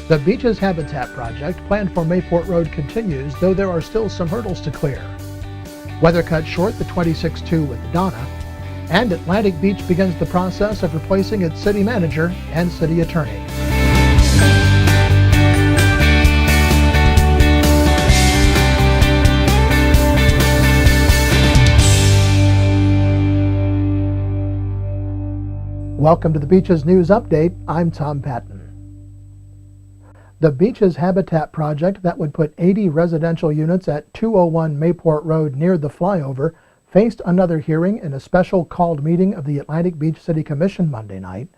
The Beach's Habitat project planned for Mayport Road continues, though there are still some hurdles to clear. Weather cut short the 26-2 with Donna, and Atlantic Beach begins the process of replacing its city manager and city attorney. Welcome to the Beach's News Update. I'm Tom Patton. The Beach's Habitat project that would put 80 residential units at 201 Mayport Road near the flyover faced another hearing in a special called meeting of the Atlantic Beach City Commission Monday night,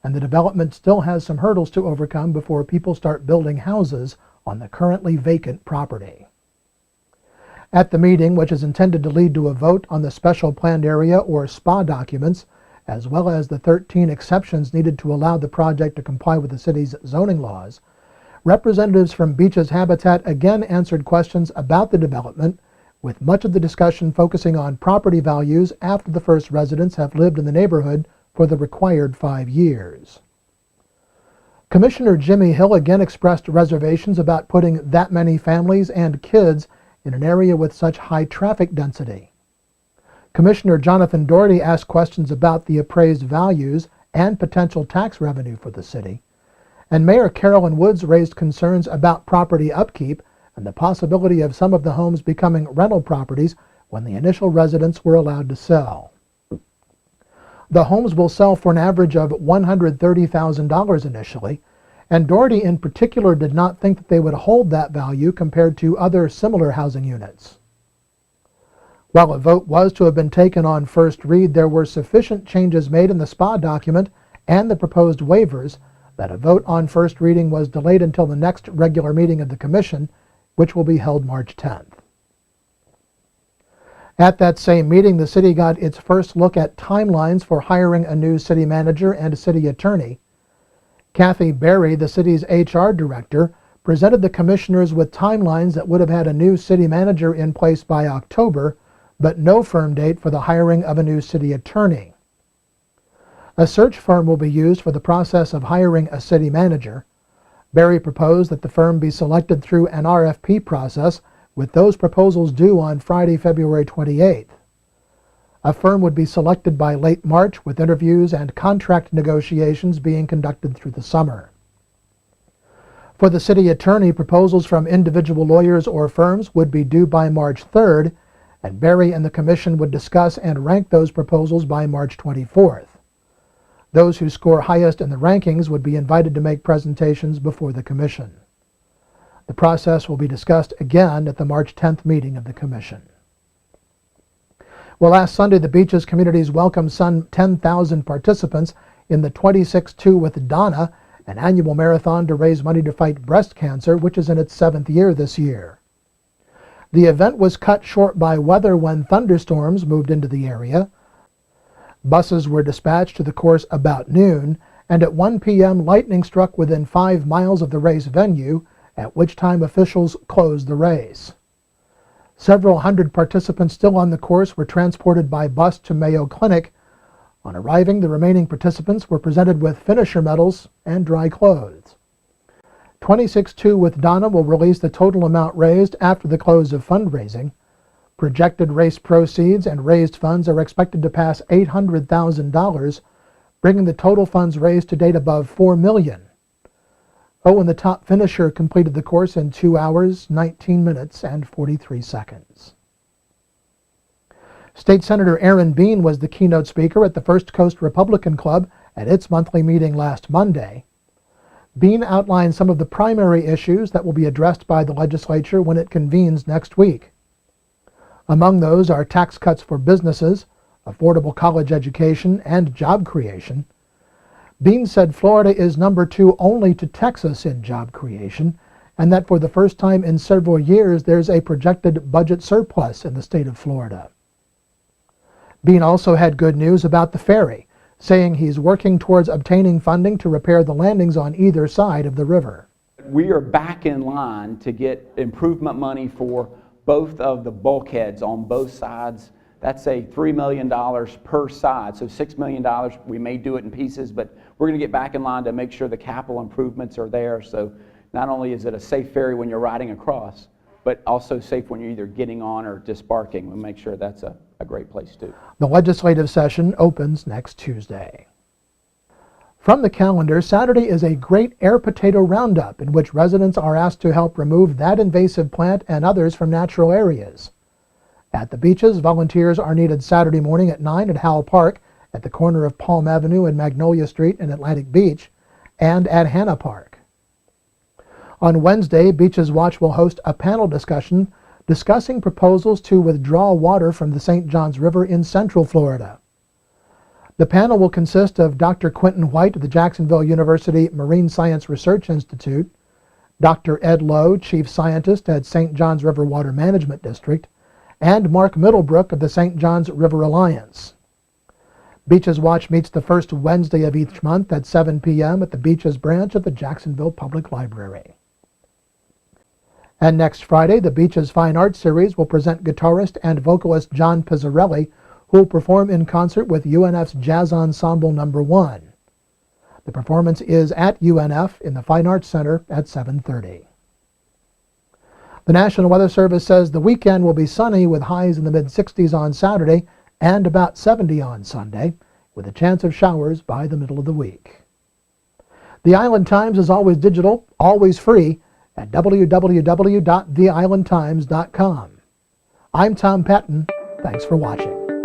and the development still has some hurdles to overcome before people start building houses on the currently vacant property. At the meeting, which is intended to lead to a vote on the special planned area or SPA documents, as well as the 13 exceptions needed to allow the project to comply with the city's zoning laws, representatives from Beach's Habitat again answered questions about the development, with much of the discussion focusing on property values after the first residents have lived in the neighborhood for the required 5 years. Commissioner Jimmy Hill again expressed reservations about putting that many families and kids in an area with such high traffic density. Commissioner Jonathan Doherty asked questions about the appraised values and potential tax revenue for the city, and Mayor Carolyn Woods raised concerns about property upkeep and the possibility of some of the homes becoming rental properties when the initial residents were allowed to sell. The homes will sell for an average of $130,000 initially, and Doherty in particular did not think that they would hold that value compared to other similar housing units. While a vote was to have been taken on first read, there were sufficient changes made in the SPA document and the proposed waivers that a vote on first reading was delayed until the next regular meeting of the Commission, which will be held March 10th. At that same meeting, the city got its first look at timelines for hiring a new city manager and a city attorney. Kathy Berry, the city's HR director, presented the commissioners with timelines that would have had a new city manager in place by October, but no firm date for the hiring of a new city attorney. A search firm will be used for the process of hiring a city manager. Berry proposed that the firm be selected through an RFP process, with those proposals due on Friday, February 28th. A firm would be selected by late March, with interviews and contract negotiations being conducted through the summer. For the city attorney, proposals from individual lawyers or firms would be due by March 3rd, and Berry and the Commission would discuss and rank those proposals by March 24th. Those who score highest in the rankings would be invited to make presentations before the Commission. The process will be discussed again at the March 10th meeting of the Commission. Well, last Sunday, the Beach's communities welcomed some 10,000 participants in the 26-2 with Donna, an annual marathon to raise money to fight breast cancer, which is in its 7th year this year. The event was cut short by weather when thunderstorms moved into the area. Buses were dispatched to the course about noon, and at 1 p.m. lightning struck within 5 miles of the race venue, at which time officials closed the race. Several hundred participants still on the course were transported by bus to Mayo Clinic. On arriving, the remaining participants were presented with finisher medals and dry clothes. 26-2 with Donna will release the total amount raised after the close of fundraising. Projected race proceeds and raised funds are expected to pass $800,000, bringing the total funds raised to date above $4 million. And the top finisher completed the course in 2 hours, 19 minutes, and 43 seconds. State Senator Aaron Bean was the keynote speaker at the First Coast Republican Club at its monthly meeting last Monday. Bean outlined some of the primary issues that will be addressed by the legislature when it convenes next week. Among those are tax cuts for businesses, affordable college education, and job creation. Bean said Florida is number 2 only to Texas in job creation, and that for the first time in several years there's a projected budget surplus in the state of Florida. Bean also had good news about the ferry, saying he's working towards obtaining funding to repair the landings on either side of the river. We are back in line to get improvement money for both of the bulkheads on both sides. That's a $3 million per side, so $6 million. We may do it in pieces, but we're going to get back in line to make sure the capital improvements are there. So not only is it a safe ferry when you're riding across, but also safe when you're either getting on or disembarking. We'll make sure that's a great place too. The legislative session opens next Tuesday. From the calendar, Saturday is a Great Air Potato Roundup, in which residents are asked to help remove that invasive plant and others from natural areas. At the beaches, volunteers are needed Saturday morning at 9 at Howell Park, at the corner of Palm Avenue and Magnolia Street in Atlantic Beach, and at Hanna Park. On Wednesday, Beaches Watch will host a panel discussion discussing proposals to withdraw water from the St. Johns River in Central Florida. The panel will consist of Dr. Quentin White of the Jacksonville University Marine Science Research Institute, Dr. Ed Lowe, Chief Scientist at St. Johns River Water Management District, and Mark Middlebrook of the St. Johns River Alliance. Beaches Watch meets the first Wednesday of each month at 7 p.m. at the Beaches branch of the Jacksonville Public Library. And next Friday, the Beaches Fine Arts Series will present guitarist and vocalist John Pizzarelli, who will perform in concert with UNF's Jazz Ensemble No. 1. The performance is at UNF in the Fine Arts Center at 7:30. The National Weather Service says the weekend will be sunny with highs in the mid-60s on Saturday and about 70 on Sunday, with a chance of showers by the middle of the week. The Island Times is always digital, always free at www.theislandtimes.com. I'm Tom Patton. Thanks for watching.